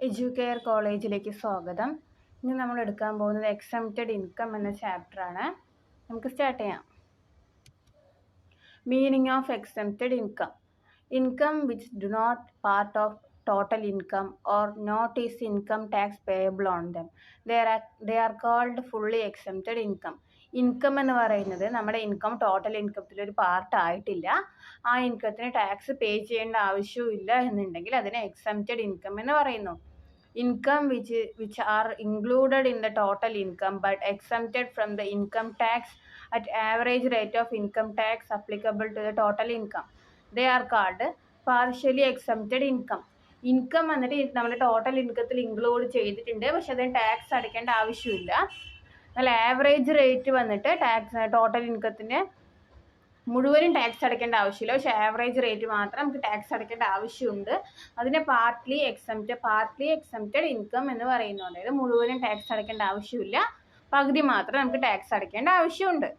Educare കോളേജിലേക്ക് സ്വാഗതം. ഇനി നമ്മൾ എടുക്കാൻ പോകുന്നത് എക്സംപ്റ്റഡ് ഇൻകം എന്ന ചാപ്റ്ററാണ്. നമുക്ക് സ്റ്റാർട്ട് ചെയ്യാം. Meaning of exempted income. Income which do not part of total income or not is income tax payable on them. They are called fully exempted income. Income എന്ന് പറയുന്നത് നമ്മുടെ ഇൻകം ടോട്ടൽ ഇൻകത്തിലൊരു പാർട്ട് ആയിട്ടില്ല, ആ ഇൻകത്തിന് tax പേ ചെയ്യേണ്ട ആവശ്യവും ഇല്ല എന്നുണ്ടെങ്കിൽ അതിനെ എക്സംപ്റ്റഡ് ഇൻകം എന്ന് പറയുന്നു. Income which are included in the total income but exempted from the income tax at average rate of income tax applicable to the total income. They are called partially exempted income. Income എന്നിട്ട് നമ്മുടെ total ഇൻകത്തിൽ include ചെയ്തിട്ടുണ്ട്, പക്ഷെ അതിന് tax അടയ്ക്കേണ്ട ആവശ്യമില്ല. നല്ല average rate വന്നിട്ട് tax total ഇൻകത്തിന് മുഴുവനും ടാക്സ് അടയ്ക്കേണ്ട ആവശ്യമില്ല, പക്ഷെ ആവറേജ് റേറ്റ് മാത്രം നമുക്ക് ടാക്സ് അടയ്ക്കേണ്ട ആവശ്യമുണ്ട്. അതിനെ പാർട്ട്ലി എക്സംപ്റ്റഡ് ഇൻകം എന്ന് പറയുന്നു. അതായത് മുഴുവനും ടാക്സ് അടയ്ക്കേണ്ട ആവശ്യമില്ല, പകുതി മാത്രം നമുക്ക് ടാക്സ് അടയ്ക്കേണ്ട ആവശ്യമുണ്ട്.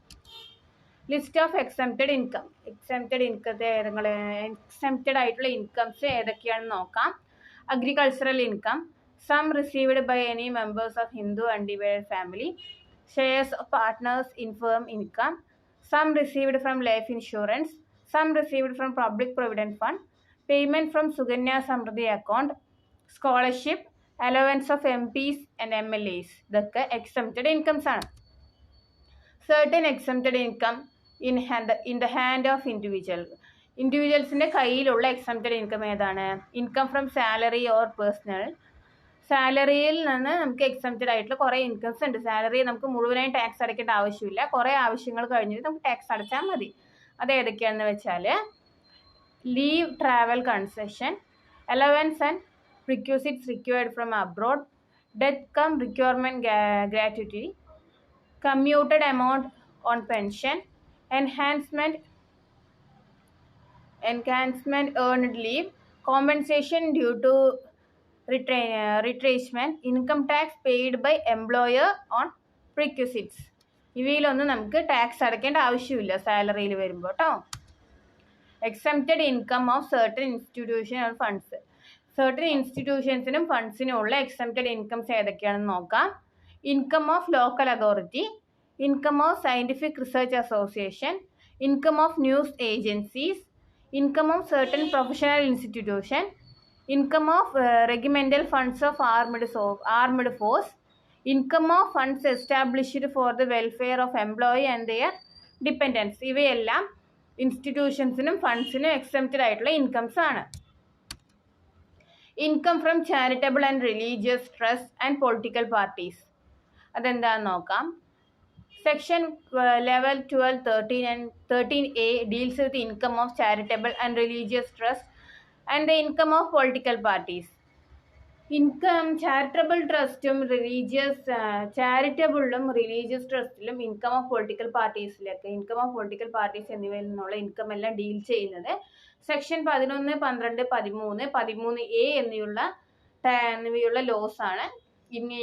List of exempted income. Exempted ആയിട്ടുള്ള ഇൻകംസ് ഏതൊക്കെയാണെന്ന് നോക്കാം. Agricultural income, sum received by any members of Hindu undivided family, shares of partners in firm income, some received from life insurance, some received from public provident fund, payment from Suganya Samriddhi account, scholarship, allowance of MPs and MLAs. ഇതൊക്കെ exempted incomes ആണ്. certain exempted income in the hand of individual. ഇൻഡിവിജ്വൽസിൻ്റെ കയ്യിലുള്ള exempted income ഏതാണ്? Income from salary or personal. സാലറിയിൽ നിന്ന് നമുക്ക് exempted ആയിട്ടുള്ള കുറേ ഇൻകംസ് ഉണ്ട്. സാലറി നമുക്ക് മുഴുവനായി ടാക്സ് അടയ്ക്കേണ്ട ആവശ്യമില്ല, കുറേ ആവശ്യങ്ങൾ കഴിഞ്ഞിട്ട് നമുക്ക് ടാക്സ് അടച്ചാൽ മതി. അത് ഏതൊക്കെയാണെന്ന് വെച്ചാൽ leave, travel concession, allowance and requisites required from abroad, death cum requirement gratuity, commuted amount on pension, enhancement earned leave, compensation due to retrenchment, income tax paid by employer on perquisites. ഇവയിലൊന്നും നമുക്ക് tax അടയ്ക്കേണ്ട ആവശ്യമില്ല സാലറിയിൽ വരുമ്പോൾ കേട്ടോ. Exempted income of certain institution or funds. Certain ഇൻസ്റ്റിറ്റ്യൂഷൻസിനും ഫണ്ട്സിനും ഉള്ള എക്സംപ്റ്റഡ് ഇൻകംസ് ഏതൊക്കെയാണെന്ന് നോക്കാം. Income of local authority, income of scientific research association, income of news agencies, income of certain professional institution, income of regimental funds of armed force, income of funds established for the welfare of employee and their dependents. ഇവയെല്ലാം ഇൻസ്റ്റിറ്റ്യൂഷൻസിനും ഫണ്ട്സിനും exempted ആയിട്ടുള്ള incomes ആണ്. Income from charitable and religious trust and political parties. അതെന്താണെന്ന് നോക്കാം. Section 11, 12, 13 and 13A deals with the income of charitable and religious trust and the income of political parties. Income charitable ട്രസ്റ്റും ചാരിറ്റബിളും religious ട്രസ്റ്റിലും income of political പാർട്ടീസിലൊക്കെ income of political parties എന്നിവയിൽ നിന്നുള്ള income എല്ലാം deal ചെയ്യുന്നത് സെക്ഷൻ 11, 12, 13, 13A എന്നിവയുള്ള loss ആണ്.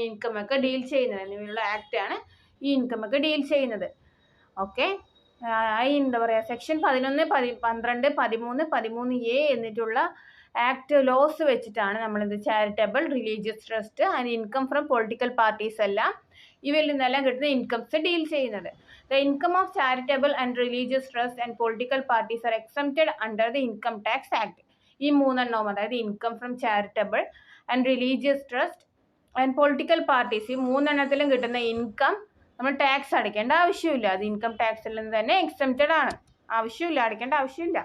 ഇൻകം ഒക്കെ ഡീൽ ചെയ്യുന്നത്, എന്നിവയുള്ള ആക്ട് ആണ് ഈ ഇൻകം ഒക്കെ ഡീൽ ചെയ്യുന്നത്. ഓക്കെ, എന്താ പറയുക, സെക്ഷൻ 11, 12, 13, 13A എന്നിട്ടുള്ള ആക്ട് ലോസ് വെച്ചിട്ടാണ് നമ്മളിത് charitable, religious trust and income from political parties എല്ലാം ഇവയിൽ നിന്നെല്ലാം കിട്ടുന്ന ഇൻകംസ് ഡീൽ ചെയ്യുന്നത്. The income of charitable and religious trust and political parties R exempted under the income tax act. ഈ മൂന്നെണ്ണവും, അതായത് income from charitable and religious trust and political parties, ഈ മൂന്നെണ്ണത്തിലും കിട്ടുന്ന income നമ്മൾ ടാക്സ് അടയ്ക്കേണ്ട ആവശ്യമില്ല. അത് ഇൻകം ടാക്സിൽ നിന്ന് തന്നെ എക്സംപ്റ്റഡ് ആണ്, ആവശ്യമില്ല, അടയ്ക്കേണ്ട ആവശ്യമില്ല.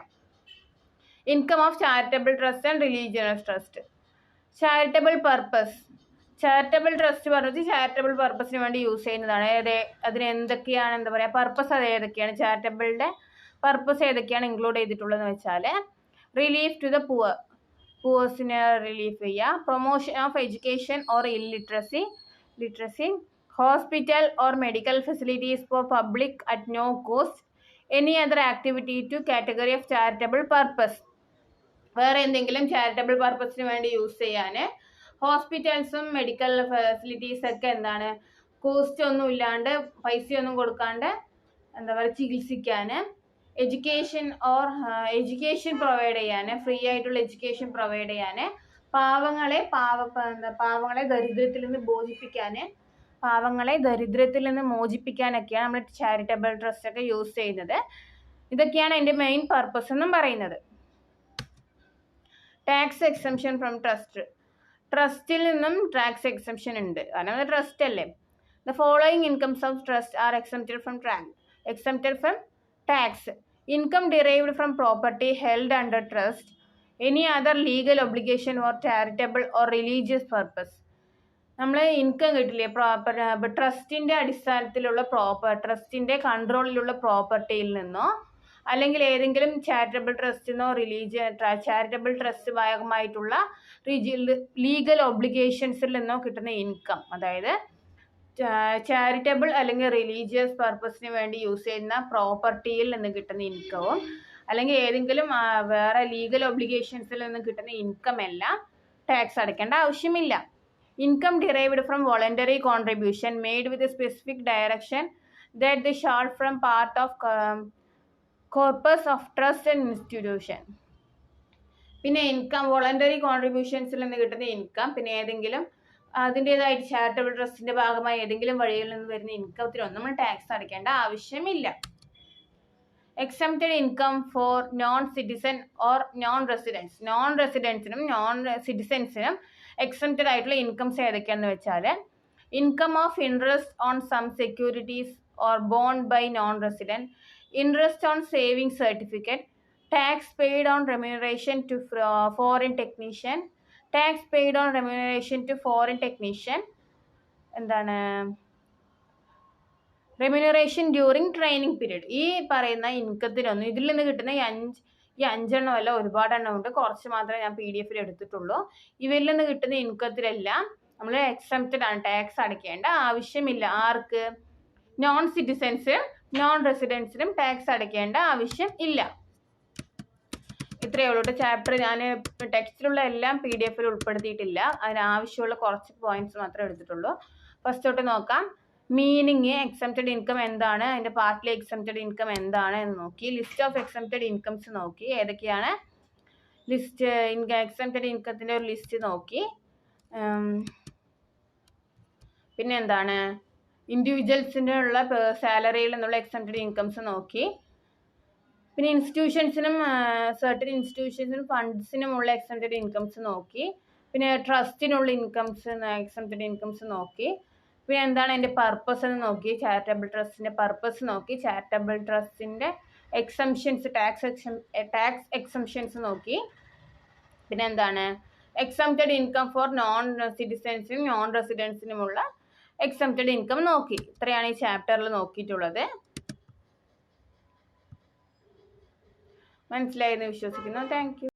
Income of charitable trust and religious trust. Charitable purpose. Charitable trust പറഞ്ഞത് ചാരിറ്റബിൾ പർപ്പസിന് വേണ്ടി യൂസ് ചെയ്യുന്നതാണ്. അതിന് എന്തൊക്കെയാണ്, എന്താ പറയുക, പർപ്പസ് അത് ഏതൊക്കെയാണ്, ചാരിറ്റബിളിൻ്റെ പർപ്പസ് ഏതൊക്കെയാണ് ഇൻക്ലൂഡ് ചെയ്തിട്ടുള്ളതെന്ന് വെച്ചാൽ റിലീഫ് ടു ദ പൂവേഴ്സിന് റിലീഫ് ചെയ്യുക, promotion of education or literacy, hospital or medical facilities for public at no cost, any other activity to category of charitable purpose. വേറെ എന്തെങ്കിലും ചാരിറ്റബിൾ പർപ്പസിന് വേണ്ടി യൂസ് ചെയ്യാൻ, ഹോസ്പിറ്റൽസും മെഡിക്കൽ ഫെസിലിറ്റീസ് ഒക്കെ എന്താണ്, cost ഒന്നും ഇല്ലാണ്ട്, പൈസയൊന്നും കൊടുക്കാണ്ട് എന്താ പറയുക ചികിത്സിക്കാൻ, എഡ്യൂക്കേഷൻ പ്രൊവൈഡ് ചെയ്യാൻ, ഫ്രീ ആയിട്ടുള്ള എഡ്യൂക്കേഷൻ പ്രൊവൈഡ് ചെയ്യാൻ, പാവങ്ങളെ ദരിദ്രത്തിൽ നിന്ന് മോചിപ്പിക്കാനൊക്കെയാണ് നമ്മൾ ചാരിറ്റബിൾ ട്രസ്റ്റ് ഒക്കെ യൂസ് ചെയ്യുന്നത്. ഇതൊക്കെയാണ് അതിന്റെ മെയിൻ പർപ്പസ് എന്നും പറയുന്നത്. ടാക്സ് എക്സംഷൻ ഫ്രം ട്രസ്റ്റിൽ നിന്നും ടാക്സ് എക്സംഷൻ ഉണ്ട്, കാരണം അത് ട്രസ്റ്റ് അല്ലേ. The following incomes of trust are exempted from tax. Income derived from property held under trust, any other legal obligation or charitable or religious purpose. നമ്മൾ income കിട്ടില്ലേ ട്രസ്റ്റിന്റെ അടിസ്ഥാനത്തിലുള്ള ട്രസ്റ്റിന്റെ കൺട്രോളിലുള്ള പ്രോപ്പർട്ടിയിൽ നിന്നോ അല്ലെങ്കിൽ ഏതെങ്കിലും ചാരിറ്റബിൾ ട്രസ്റ്റിനോ ചാരിറ്റബിൾ ട്രസ്റ്റ് ഭാഗമായിട്ടുള്ള ലീഗൽ ഒബ്ലിഗേഷൻസിൽ നിന്നോ കിട്ടുന്ന ഇൻകം, അതായത് ചാരിറ്റബിൾ അല്ലെങ്കിൽ റിലീജിയസ് പർപ്പസിന് വേണ്ടി യൂസ് ചെയ്യുന്ന പ്രോപ്പർട്ടിയിൽ നിന്ന് കിട്ടുന്ന ഇൻകവും അല്ലെങ്കിൽ ഏതെങ്കിലും വേറെ ലീഗൽ ഒബ്ലിഗേഷൻസിൽ നിന്ന് കിട്ടുന്ന ഇൻകം എല്ലാം ടാക്സ് അടയ്ക്കേണ്ട ആവശ്യമില്ല. Income derived from voluntary contribution made with a specific direction that the shall from part of corpus of trust and institution. പിന്നെ ഇൻകം വോളണ്ടറി കോൺട്രിബ്യൂഷൻസിൽ നിന്ന് കിട്ടുന്ന ഇൻകം, പിന്നെ ഏതെങ്കിലും അതിൻ്റെതായിട്ട് ചാരിറ്റബിൾ ട്രസ്റ്റിന്റെ ഭാഗമായി ഏതെങ്കിലും വഴിയിൽ നിന്ന് വരുന്ന ഇൻകത്തിനൊന്നും നമ്മൾ ടാക്സ് അടയ്ക്കേണ്ട ആവശ്യമില്ല. Exempted income for non citizen or non റെസിഡൻസിനും നോൺ സിറ്റിസൻസിനും എക്സംപ്റ്റഡ് ആയിട്ടുള്ള ഇൻകംസ് ഏതൊക്കെയാണെന്ന് വെച്ചാൽ income of interest on some securities or bond by non resident, interest on saving certificate, tax paid on remuneration to foreign technician, tax paid on remuneration to foreign technician, remuneration during training period. ഈ പറയുന്ന ഇൻകത്തിനൊന്നും ഇതിൽ നിന്ന് കിട്ടുന്ന ഈ അഞ്ചെണ്ണം അല്ല, ഒരുപാട് എണ്ണം ഉണ്ട്, കുറച്ച് മാത്രമേ ഞാൻ PDF എടുത്തിട്ടുള്ളൂ. ഇവയിൽ നിന്ന് കിട്ടുന്ന ഇൻകത്തിലെല്ലാം നമ്മൾ എക്സംപ്റ്റഡ് ആണ്, ടാക്സ് അടയ്ക്കേണ്ട ആവശ്യമില്ല. ആർക്ക്? നോൺ സിറ്റിസൻസിനും നോൺ റെസിഡൻസിനും ടാക്സ് അടയ്ക്കേണ്ട ആവശ്യം ഇല്ല. ഇത്രയേ ഉള്ളൂ. ചാപ്റ്റർ ഞാൻ ടെക്സ്റ്റിലുള്ള എല്ലാം PDF ഉൾപ്പെടുത്തിയിട്ടില്ല, അതിനാവശ്യമുള്ള കുറച്ച് പോയിന്റ്സ് മാത്രമേ എടുത്തിട്ടുള്ളൂ. ഫസ്റ്റ് തൊട്ട് നോക്കാം. മീനിങ്, എക്സംപ്റ്റഡ് ഇൻകം എന്താണ്, അതിൻ്റെ പാർട്ടിലെ എക്സംപ്റ്റഡ് ഇൻകം എന്താണ് എന്ന് നോക്കി. ലിസ്റ്റ് ഓഫ് എക്സംപ്റ്റഡ് ഇൻകംസ് നോക്കി, ഏതൊക്കെയാണ് എക്സംപ്റ്റഡ് ഇൻകത്തിൻ്റെ ഒരു ലിസ്റ്റ് നോക്കി. പിന്നെ എന്താണ് ഇൻഡിവിജ്വൽസിൻ്റെ ഉള്ള സാലറിയിൽ നിന്നുള്ള എക്സംപ്റ്റഡ് ഇൻകംസ് നോക്കി. പിന്നെ ഇൻസ്റ്റിറ്റ്യൂഷൻസിനും സർട്ടൻ ഇൻസ്റ്റിറ്റ്യൂഷൻസിനും ഫണ്ട്സിനുമുള്ള എക്സംപ്റ്റഡ് ഇൻകംസ് നോക്കി. പിന്നെ ട്രസ്റ്റിനുള്ള എക്സംപ്റ്റഡ് ഇൻകംസ് നോക്കി. പിന്നെ എന്താണ് അതിൻ്റെ പർപ്പസ് എന്ന് നോക്കി, ചാരിറ്റബിൾ ട്രസ്റ്റിൻ്റെ പർപ്പസ് നോക്കി. ചാരിറ്റബിൾ ട്രസ്റ്റിൻ്റെ എക്സംഷൻസ്, ടാക്സ് എക്സംഷൻസ് നോക്കി. പിന്നെ എന്താണ് എക്സംപ്റ്റഡ് ഇൻകം ഫോർ നോൺ സിറ്റിസൻസിനും നോൺ റെസിഡൻസിനുമുള്ള എക്സംപ്റ്റഡ് ഇൻകം നോക്കി. ഇത്രയാണ് ഈ ചാപ്റ്ററിൽ നോക്കിയിട്ടുള്ളത്. മനസ്സിലായെന്ന് വിശ്വസിക്കുന്നു. Thank U.